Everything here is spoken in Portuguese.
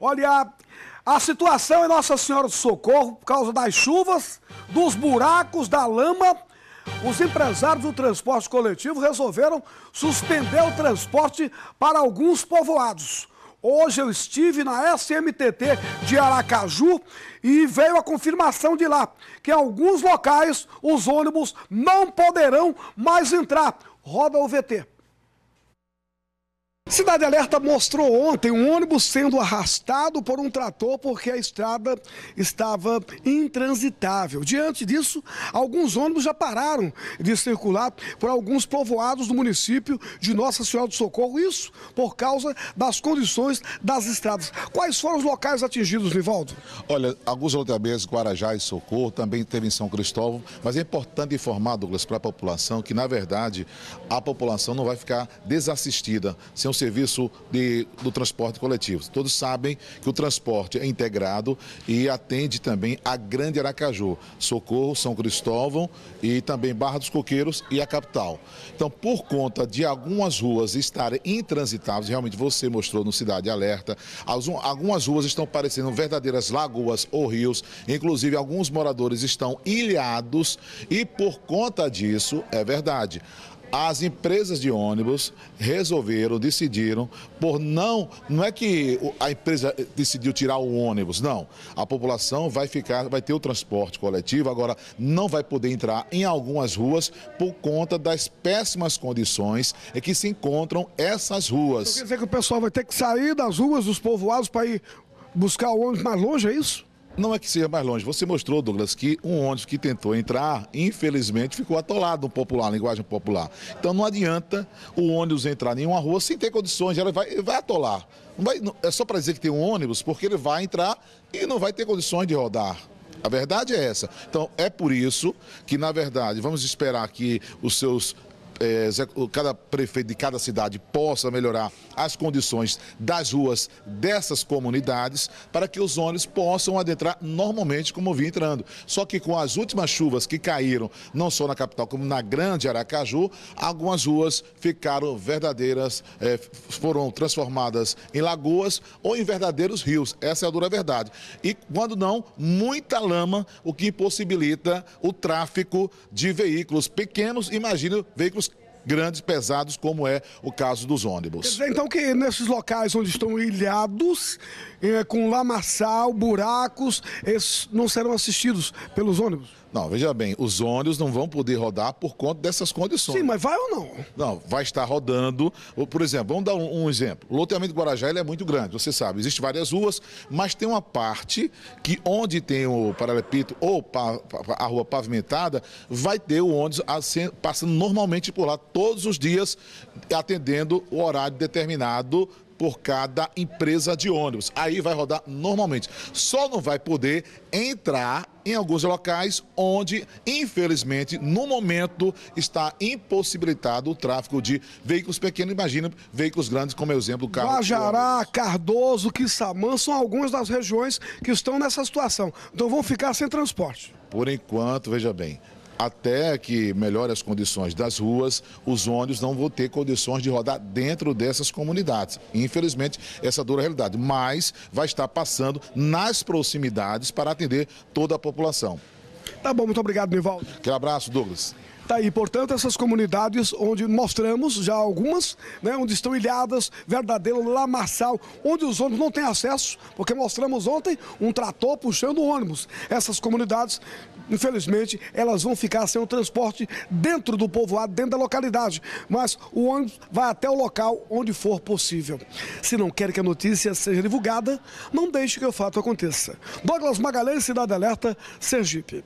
Olha, a situação em Nossa Senhora do Socorro, por causa das chuvas, dos buracos, da lama, os empresários do transporte coletivo resolveram suspender o transporte para alguns povoados. Hoje eu estive na SMTT de Aracaju e veio a confirmação de lá, que em alguns locais os ônibus não poderão mais entrar. Roda o VT. Cidade Alerta mostrou ontem um ônibus sendo arrastado por um trator porque a estrada estava intransitável. Diante disso, alguns ônibus já pararam de circular por alguns povoados do município de Nossa Senhora do Socorro. Isso por causa das condições das estradas. Quais foram os locais atingidos, Nivaldo? Olha, alguns lotamentos, Guarajá e Socorro, também teve em São Cristóvão, mas é importante informar, Douglas, para a população que, na verdade, a população não vai ficar desassistida sem o serviço do transporte coletivo. Todos sabem que o transporte é integrado e atende também a Grande Aracaju, Socorro, São Cristóvão e também Barra dos Coqueiros e a capital. Então, por conta de algumas ruas estarem intransitáveis, realmente você mostrou no Cidade Alerta, algumas ruas estão parecendo verdadeiras lagoas ou rios, inclusive alguns moradores estão ilhados e por conta disso, é verdade, as empresas de ônibus decidiram, não é que a empresa decidiu tirar o ônibus, não. A população vai ter o transporte coletivo, agora não vai poder entrar em algumas ruas por conta das péssimas condições em que se encontram essas ruas. Então, quer dizer que o pessoal vai ter que sair das ruas, dos povoados, para ir buscar o ônibus mais longe, é isso? Não é que seja mais longe. Você mostrou, Douglas, que um ônibus que tentou entrar, infelizmente, ficou atolado no popular, linguagem popular. Então não adianta o ônibus entrar em uma rua sem ter condições, ela vai atolar. É só para dizer que tem um ônibus, porque ele vai entrar e não vai ter condições de rodar. A verdade é essa. Então é por isso que, na verdade, vamos esperar que cada prefeito de cada cidade possa melhorar as condições das ruas dessas comunidades para que os ônibus possam adentrar normalmente como vinha entrando. Só que com as últimas chuvas que caíram, não só na capital como na Grande Aracaju, algumas ruas ficaram foram transformadas em lagoas ou em verdadeiros rios. Essa é a dura verdade. E quando não, muita lama, o que impossibilita o tráfego de veículos pequenos, imagina veículos grandes, pesados, como é o caso dos ônibus. Quer dizer, então, que nesses locais onde estão ilhados, com lamaçal, buracos, esses não serão assistidos pelos ônibus? Não, veja bem, os ônibus não vão poder rodar por conta dessas condições. Sim, mas vai ou não? Não, vai estar rodando. Por exemplo, vamos dar um exemplo. O loteamento do Guarajá ele é muito grande, você sabe. Existem várias ruas, mas tem uma parte que onde tem o paralelepípedo ou a rua pavimentada, vai ter o ônibus passando normalmente por lá todos os dias, atendendo o horário determinado por cada empresa de ônibus. Aí vai rodar normalmente. Só não vai poder entrar em alguns locais onde, infelizmente, no momento está impossibilitado o tráfego de veículos pequenos. Imagina veículos grandes, como exemplo o carro. Guajará, Cardoso, Quissamã são algumas das regiões que estão nessa situação. Então vão ficar sem transporte. Por enquanto, veja bem, até que melhore as condições das ruas, os ônibus não vão ter condições de rodar dentro dessas comunidades. Infelizmente, essa dura realidade, mas vai estar passando nas proximidades para atender toda a população. Tá bom, muito obrigado, Nivaldo. Aquele abraço, Douglas. Tá aí, portanto, essas comunidades onde mostramos já algumas, né, onde estão ilhadas, verdadeiro lamaçal, onde os ônibus não têm acesso, porque mostramos ontem um trator puxando o ônibus. Essas comunidades, infelizmente, elas vão ficar sem o transporte dentro do povoado, dentro da localidade, mas o ônibus vai até o local onde for possível. Se não quer que a notícia seja divulgada, não deixe que o fato aconteça. Douglas Magalhães, Cidade Alerta, Sergipe.